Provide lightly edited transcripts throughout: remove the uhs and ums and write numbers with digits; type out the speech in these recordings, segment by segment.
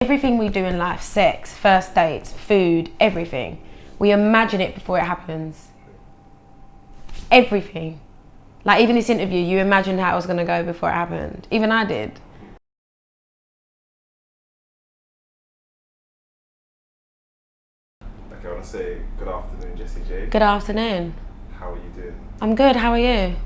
everything we do in life, sex, first dates, food, everything, we imagine it before it happens. Everything. Like even this interview, you imagined how it was going to go before it happened. Even I did. Okay, I want to say good afternoon, Jessie J. Good afternoon. How are you doing? I'm good, how are you?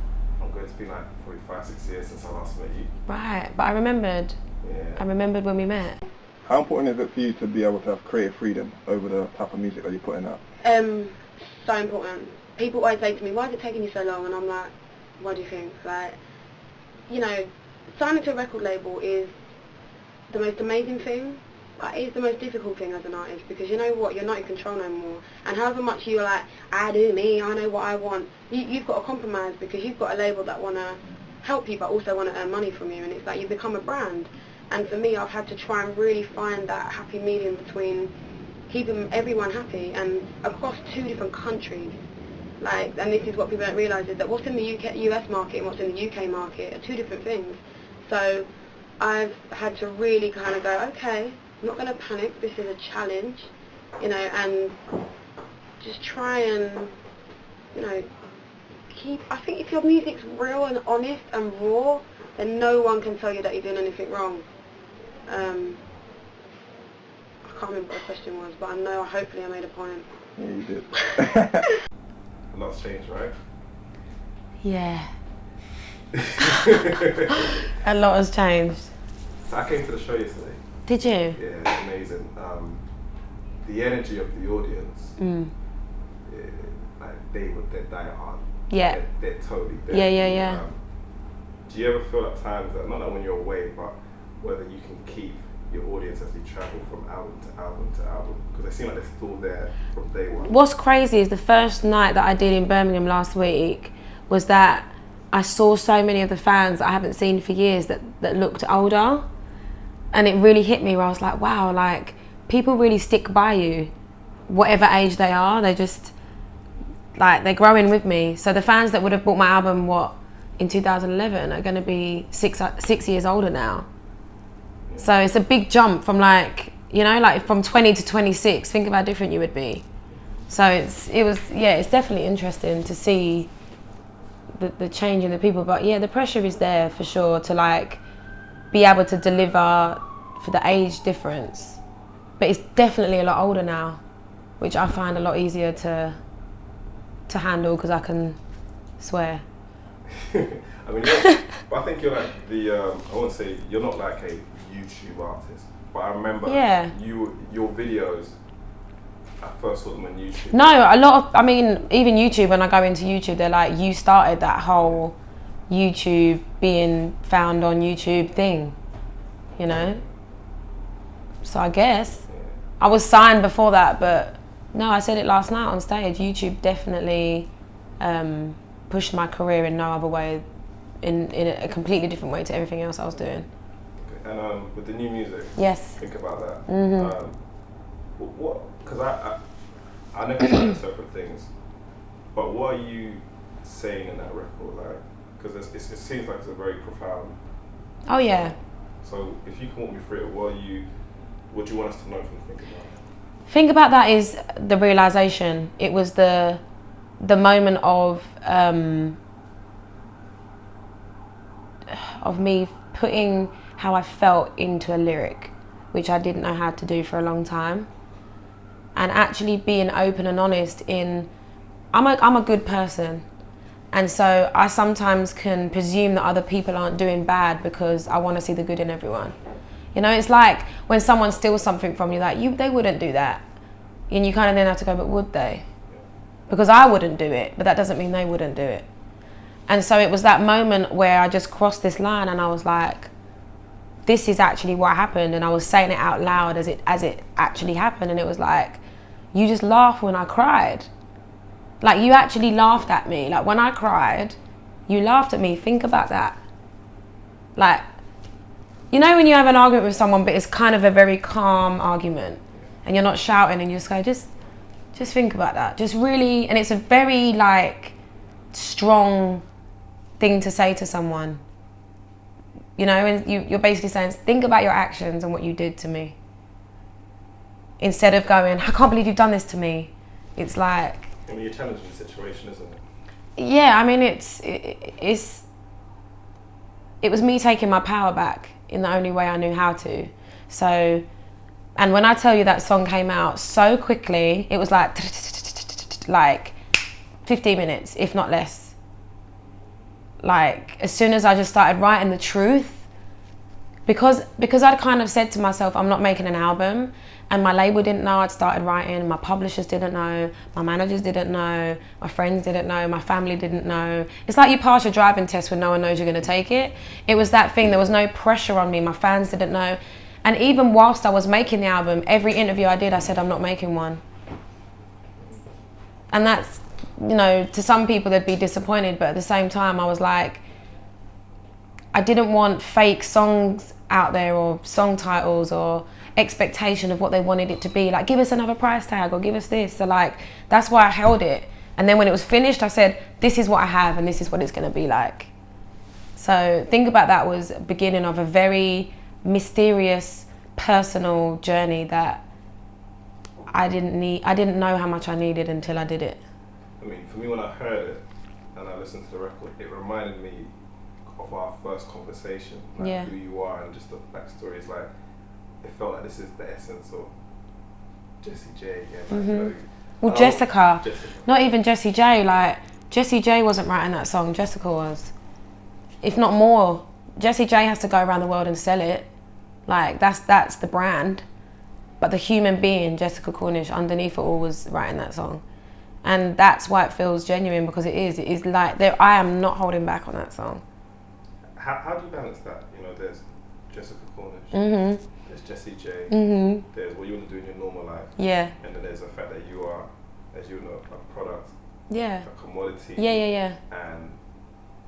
I'm good. It's been like probably 5-6 years since I last met you. Right, but I remembered. Yeah. I remembered when we met. How important is it for you to be able to have creative freedom over the type of music that you're putting out? So important. People always say to me, why is it taking you so long? And I'm like, what do you think? Like, you know, signing to a record label is the most amazing thing. Like, it's the most difficult thing as an artist, because you know what, you're not in control no more. And however much you're like, I do me, I know what I want, you've got to compromise, because you've got a label that want to help you but also want to earn money from you, and it's like you become a brand. And for me, I've had to try and really find that happy medium between keeping everyone happy and across 2 different countries. Like, and this is what people don't realise, is that what's in the US market and what's in the UK market are 2 different things. So I've had to really kind of go, okay, I'm not going to panic, this is a challenge, you know, and just try and, you know, I think if your music's real and honest and raw, then no one can tell you that you're doing anything wrong. I can't remember what the question was, but I know hopefully I made a point. Yeah, you did. A lot's changed, right? Yeah. A lot has changed. So I came to the show yesterday. Did you? Yeah, it's amazing. The energy of the audience, like they're die hard. Yeah. They're totally there. Yeah. Do you ever feel at times that, not that when you're away, but whether you can keep your audience as you travel from album to album to album? Because they seem like they're still there from day one. What's crazy is the first night that I did in Birmingham last week was that I saw so many of the fans that I haven't seen for years that looked older. And it really hit me where I was like, wow, like people really stick by you, whatever age they are. They just, like, they're growing with me. So the fans that would have bought my album, in 2011 are going to be 6 years older now. So it's a big jump from like, you know, like from 20 to 26. Think of how different you would be. So it's definitely interesting to see the change in the people. But yeah, the pressure is there for sure to like be able to deliver for the age difference. But it's definitely a lot older now, which I find a lot easier to handle because I can swear. I mean, but I think you're like I won't say you're not like a YouTube artist, but I remember your videos, I first saw them on YouTube. No, even YouTube, when I go into YouTube, they're like, you started that whole YouTube being found on YouTube thing, you know? So I guess. I was signed before that, but no, I said it last night on stage, YouTube definitely pushed my career in no other way, in a completely different way to everything else I was doing. Okay. And with the new music, yes, think about that. Mm-hmm. Because I never try to interpret things, but what are you saying in that record? Like, because it seems like it's a very profound. Oh yeah. So if you can walk me through it, what do you want us to know from Think About That? Think About That is the realization. It was the moment of me putting how I felt into a lyric, which I didn't know how to do for a long time, and actually being open and honest in, I'm a good person, and so I sometimes can presume that other people aren't doing bad because I want to see the good in everyone. You know, it's like when someone steals something from you, like they wouldn't do that, and you kind of then have to go, but would they? Because I wouldn't do it, but that doesn't mean they wouldn't do it. And so it was that moment where I just crossed this line and I was like, this is actually what happened. And I was saying it out loud as it actually happened. And it was like, you just laugh when I cried. Like, you actually laughed at me. Like, when I cried, you laughed at me. Think about that. Like, you know when you have an argument with someone, but it's kind of a very calm argument and you're not shouting and you just go, just think about that. Just really, and it's a very like strong thing to say to someone. You know, and you're basically saying, think about your actions and what you did to me. instead of going, I can't believe you've done this to me. It's like... I mean, you're challenging the situation, isn't it? Yeah, I mean, it was me taking my power back in the only way I knew how to. So, and when I tell you that song came out so quickly, it was like 15 minutes, if not less. Like, as soon as I just started writing the truth, because I'd kind of said to myself, I'm not making an album, and my label didn't know I'd started writing, my publishers didn't know, my managers didn't know, my friends didn't know, my family didn't know. It's like you pass your driving test when no one knows you're going to take it. It was that thing, there was no pressure on me, my fans didn't know. And even whilst I was making the album, every interview I did, I said, I'm not making one. And that's, you know, to some people they'd be disappointed, but at the same time I was like, I didn't want fake songs out there or song titles or expectation of what they wanted it to be. Like, give us another price tag or give us this. So like, that's why I held it. And then when it was finished, I said, this is what I have and this is what it's going to be like. So think about that was the beginning of a very mysterious, personal journey that I didn't know how much I needed until I did it. I mean, for me, when I heard it and I listened to the record, it reminded me of our first conversation, like who you are and just the backstory. It's like, it felt like this is the essence of Jessie J. Yeah, like, you know, well, Jessica, not even Jessie J. Like, Jessie J wasn't writing that song, Jessica was. If not more, Jessie J has to go around the world and sell it. Like, that's the brand. But the human being, Jessica Cornish, underneath it all was writing that song. And that's why it feels genuine, because it is like, I am not holding back on that song. How do you balance that? You know, there's Jessica Cornish, there's Jessie J, there's what you want to do in your normal life, and then there's the fact that you are, as you know, a product, a commodity, and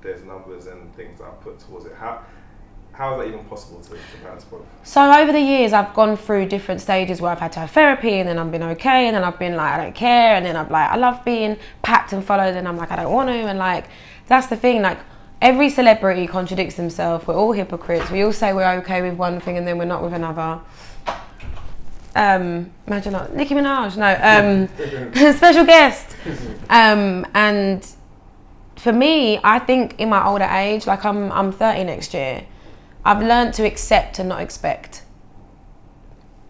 there's numbers and things that are put towards it. How is that even possible to balance both? So over the years, I've gone through different stages where I've had to have therapy, and then I've been okay, and then I've been like, I don't care, and then I'm like, I love being packed and followed, and I'm like, I don't want to, and like, that's the thing, like, every celebrity contradicts themselves. We're all hypocrites. We all say we're okay with one thing and then we're not with another. Imagine not Nicki Minaj. No, special guest. And for me, I think in my older age, like I'm 30 next year, I've learned to accept and not expect.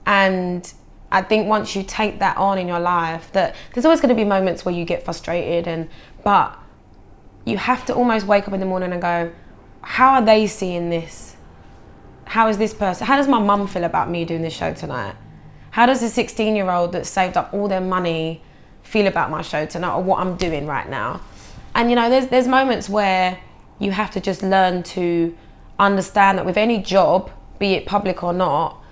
And I think once you take that on in your life, that there's always going to be moments where you get frustrated, but you have to almost wake up in the morning and go, how are they seeing this? How is this person? How does my mum feel about me doing this show tonight? How does a 16-year-old that saved up all their money feel about my show tonight, or what I'm doing right now? And you know, there's moments where you have to just learn to understand that with any job, be it public or not,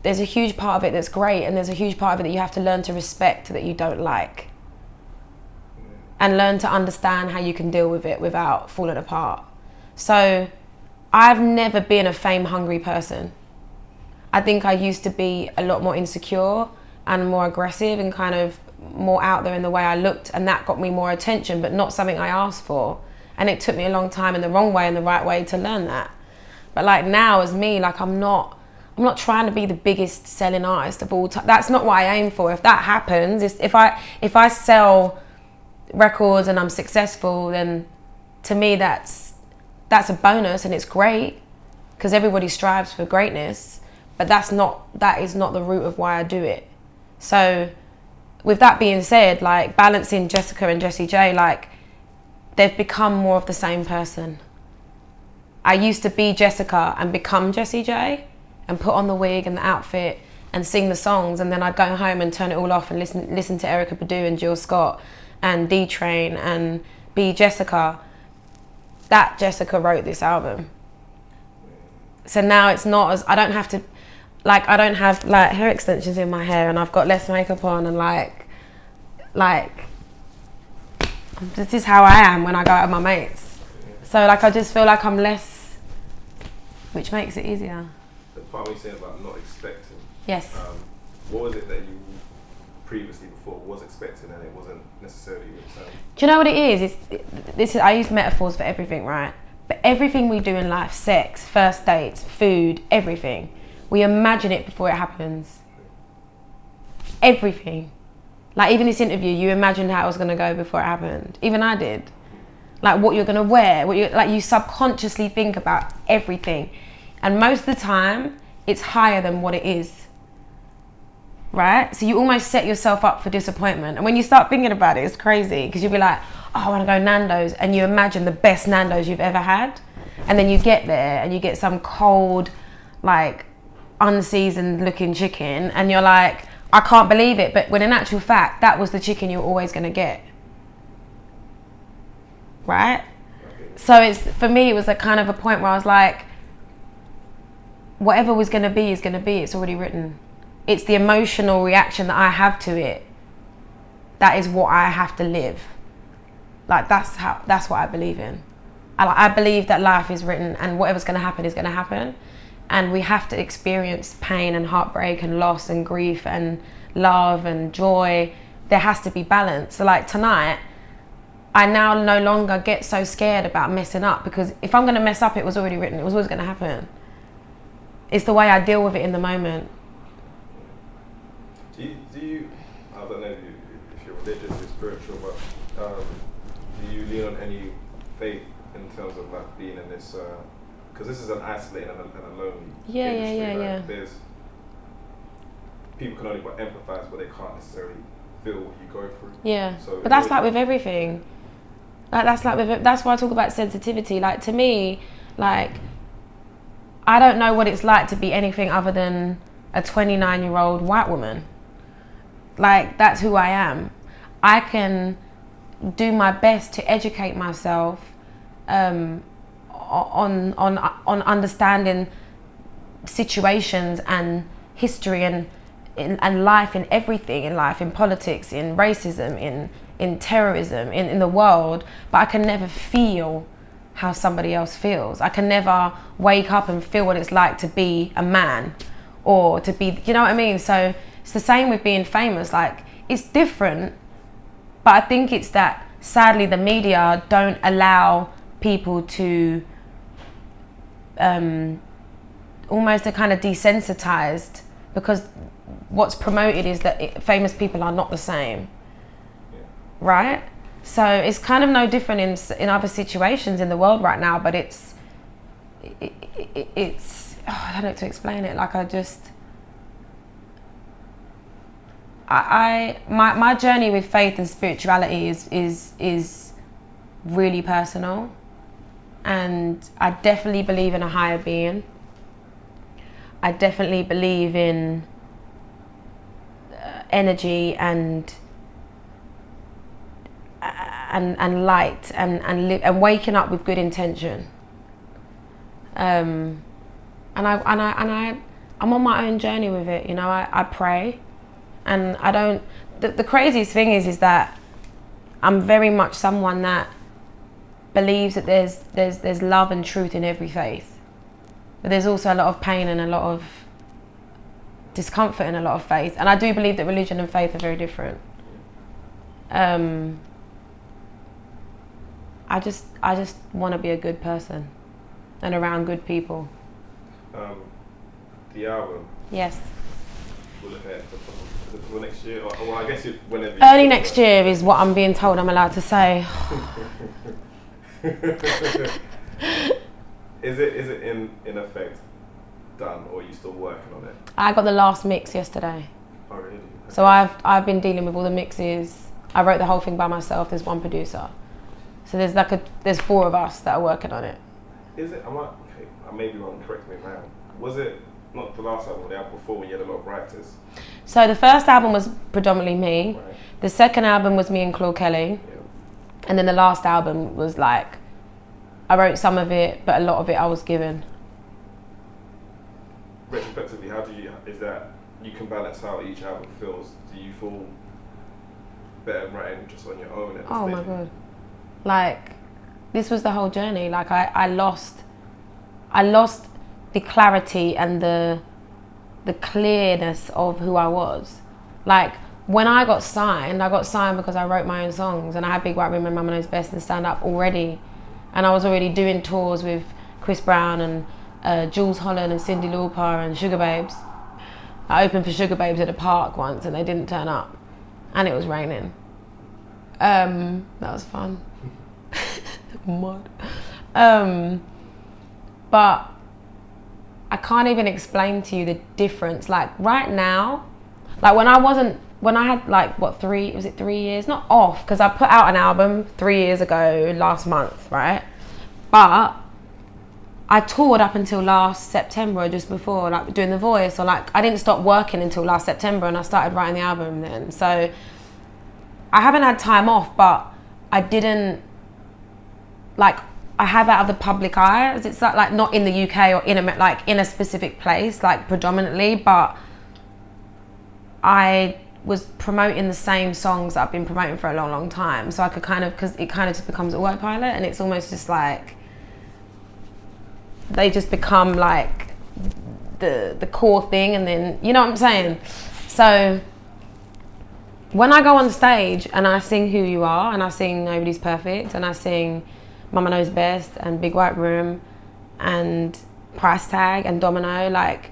there's a huge part of it that's great, and there's a huge part of it that you have to learn to respect that you don't like. And learn to understand how you can deal with it without falling apart. So I've never been a fame-hungry person. I think I used to be a lot more insecure and more aggressive and kind of more out there in the way I looked, and that got me more attention, but not something I asked for. And it took me a long time in the wrong way and the right way to learn that. But like now as me, like I'm not trying to be the biggest selling artist of all time. That's not what I aim for. If that happens, if I sell records and I'm successful, then to me that's a bonus, and it's great because everybody strives for greatness, but that is not the root of why I do it. So with that being said, like balancing Jessica and Jessie J, like they've become more of the same person. I used to be Jessica and become Jessie J and put on the wig and the outfit and sing the songs, and then I'd go home and turn it all off and listen to Erykah Badu and Jill Scott and D-Train and be Jessica. That Jessica wrote this album. So now it's not as, I don't have hair extensions in my hair, and I've got less makeup on, and like this is how I am when I go out with my mates. So like I just feel like I'm less, which makes it easier. The part we saying about not expecting. Yes. What was it that you previously before was expecting and it wasn't necessarily returned? Do you know what it is? I use metaphors for everything, right? But everything we do in life, sex, first dates, food, everything, we imagine it before it happens. everything. Like even this interview, you imagined how it was going to go before it happened. Even I did. Like what you're going to wear, you subconsciously think about everything. And most of the time, it's higher than what it is. Right? So you almost set yourself up for disappointment. And when you start thinking about it, it's crazy. Because you'll be like, oh, I want to go Nando's. And you imagine the best Nando's you've ever had. And then you get there and you get some cold, like, unseasoned looking chicken. And you're like, I can't believe it. But when in actual fact, that was the chicken you were always going to get. Right? So for me, it was a kind of a point where I was like, whatever was going to be is going to be. It's already written. It's the emotional reaction that I have to it. That is what I have to live. Like that's what I believe in. I believe that life is written and whatever's going to happen is going to happen. And we have to experience pain and heartbreak and loss and grief and love and joy. There has to be balance. So like tonight, I now no longer get so scared about messing up, because if I'm going to mess up, it was already written. It was always going to happen. It's the way I deal with it in the moment. Do you I don't know if you're religious or spiritual, but do you lean on any faith in terms of like being in this, because this is an isolated and a lonely industry. Yeah. There's people can only empathize, but they can't necessarily feel what you go through. Yeah, so but that's like with everything. Like that's why I talk about sensitivity. Like to me, like I don't know what it's like to be anything other than a 29-year-old white woman. Like that's who I am. I can do my best to educate myself on understanding situations and history and life, in everything in life, in politics, in racism, in terrorism, in the world, but I can never feel how somebody else feels. I can never wake up and feel what it's like to be a man or to be, you know what I mean? So it's the same with being famous. Like it's different, but I think it's that sadly the media don't allow people to almost are kind of desensitized, because what's promoted is that famous people are not the same. Right? So it's kind of no different in other situations in the world right now, but it's I don't know how to explain it. Like my journey with faith and spirituality is really personal, and I definitely believe in a higher being. I definitely believe in energy and light and waking up with good intention. I'm on my own journey with it. You know, I pray, and I don't. The craziest thing is that I'm very much someone that believes that there's love and truth in every faith, but there's also a lot of pain and a lot of discomfort in a lot of faith. And I do believe that religion and faith are very different. I just want to be a good person and around good people. The album. Yes. We'll look at it for next year, or well, I guess whenever. Early next year is what I'm being told I'm allowed to say. Is it in effect done, or are you still working on it? I got the last mix yesterday. Oh really? Okay. So I've been dealing with all the mixes. I wrote the whole thing by myself. There's one producer. So there's 4 of us that are working on it. Is it? Okay, I may be wrong. Correct me now. Was it not the last album? The album before, when you had a lot of writers. So the first album was predominantly me. Right. The second album was me and Claude Kelly. Yeah. And then the last album was like, I wrote some of it, but a lot of it I was given. Retrospectively, is that you can balance how each album feels? Do you feel better writing just on your own? Oh my God. Like, this was the whole journey. Like I lost the clarity and the clearness of who I was. Like when I got signed because I wrote my own songs, and I had Big White Room and Mama Knows Best and Stand Up already. And I was already doing tours with Chris Brown and Jules Holland and Cyndi Lauper and Sugar Babes. I opened for Sugar Babes at a park once and they didn't turn up. And it was raining. That was fun. Mud. But I can't even explain to you the difference. Like right now, like when I had like, what, 3 years? Not off, because I put out an album 3 years ago, last month, right? But I toured up until last September, just before, like doing The Voice, or like I didn't stop working until last September and I started writing the album then. So I haven't had time off, but I didn't, like, I have out of the public eye. It's like not in the UK or in a specific place, like predominantly, but I was promoting the same songs that I've been promoting for a long, long time. So I could because it kind of just becomes a work pilot, and it's almost just like, they just become like the core thing, and then, you know what I'm saying? So when I go on stage and I sing Who You Are, and I sing Nobody's Perfect, and I sing Mama Knows Best and Big White Room and Price Tag and Domino, like,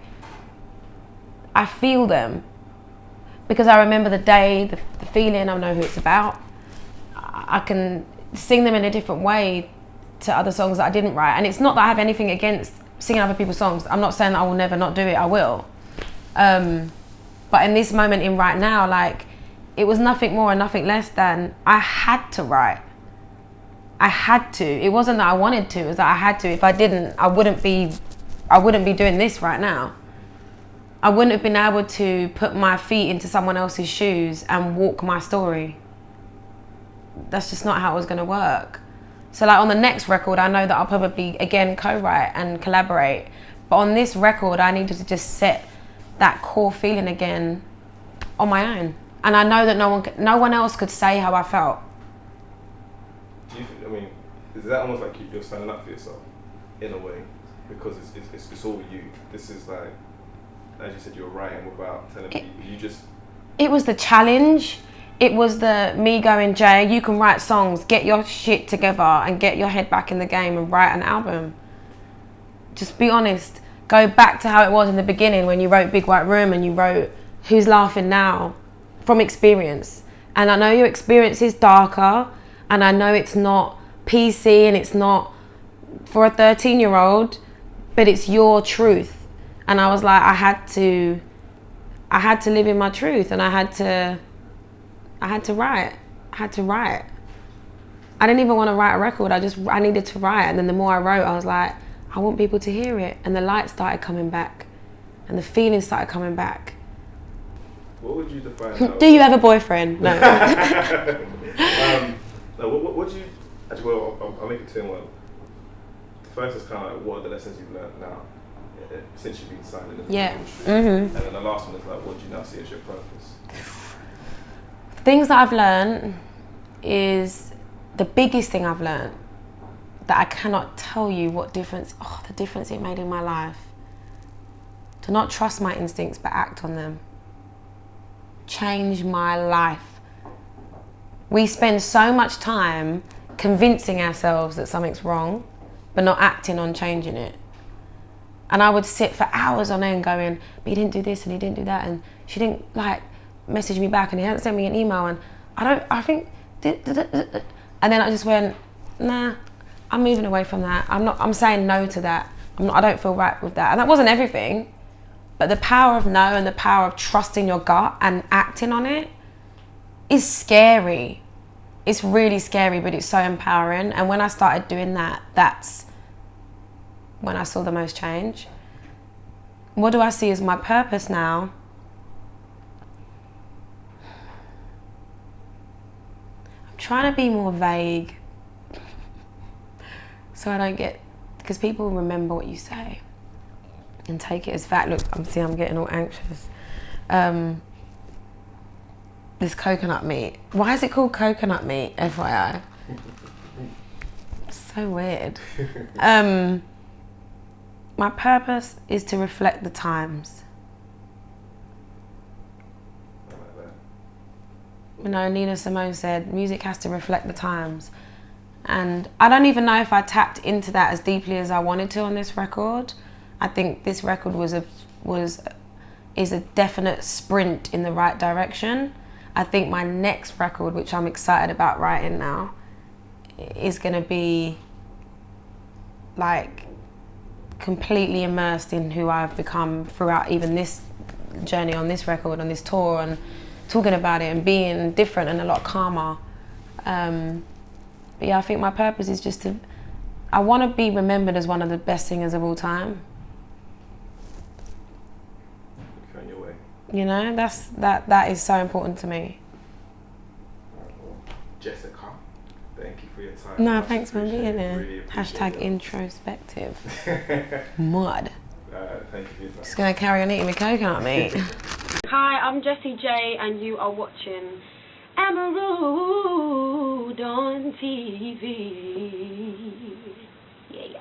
I feel them because I remember the day, the feeling, I know who it's about. I can sing them in a different way to other songs that I didn't write. And it's not that I have anything against singing other people's songs. I'm not saying that I will never not do it, I will. But in this moment in right now, like, it was nothing more and nothing less than I had to write. I had to. It wasn't that I wanted to, it was that I had to. If I didn't, I wouldn't be doing this right now. I wouldn't have been able to put my feet into someone else's shoes and walk my story. That's just not how it was gonna work. So like on the next record, I know that I'll probably again co-write and collaborate. But on this record, I needed to just set that core feeling again on my own. And I know that no one else could say how I felt. Do you think, I mean, is that almost like you're standing up for yourself in a way? Because it's all you. This is like, as you said, you're writing without telling people. It was the challenge. It was the me going, Jay, you can write songs, get your shit together and get your head back in the game and write an album. Just be honest. Go back to how it was in the beginning when you wrote Big White Room and you wrote Who's Laughing Now from experience. And I know your experience is darker, and I know it's not PC and it's not for a 13-year-old, but it's your truth. And I was like, I had to live in my truth, and I had to write. I didn't even want to write a record. I needed to write. And then the more I wrote, I was like, I want people to hear it. And the light started coming back, and the feelings started coming back. What would you define? Do you have a boyfriend? No. What do you? Actually, well, I'll make it two in one. The first is kind of like, what are the lessons you've learned now since you've been signed in the industry? Mm-hmm. And then the last one is like, what do you now see as your purpose? Things that I've learned is the biggest thing I've learned that I cannot tell you what difference. Oh, the difference it made in my life. To not trust my instincts but act on them. Changed my life. We spend so much time convincing ourselves that something's wrong, but not acting on changing it. And I would sit for hours on end going, but he didn't do this and he didn't do that, and she didn't like message me back, and he hadn't sent me an email, and and then I just went, nah, I'm moving away from that. I'm saying no to that. I don't feel right with that. And that wasn't everything, but the power of no and the power of trusting your gut and acting on it is scary. It's really scary, but it's so empowering. And when I started doing that, that's when I saw the most change. What do I see as my purpose now? I'm trying to be more vague so I don't get, because people remember what you say and take it as fact. Look, I'm getting all anxious. This coconut meat. Why is it called coconut meat, FYI? So weird. My purpose is to reflect the times. I like that. You know, Nina Simone said, music has to reflect the times. And I don't even know if I tapped into that as deeply as I wanted to on this record. I think this record was is a definite sprint in the right direction. I think my next record, which I'm excited about writing now, is going to be like completely immersed in who I've become throughout even this journey on this record, on this tour, and talking about it and being different and a lot calmer. But yeah, I think my purpose is just to, I want to be remembered as one of the best singers of all time. You're on your way. You know, that is so important to me. Jessica, thank you for your time. No, thanks for being here. Really Hashtag introspective. Mud. Thank you for your time. Just gonna carry on eating my coconut meat. Hi, I'm Jessie J, and you are watching Amaru on TV.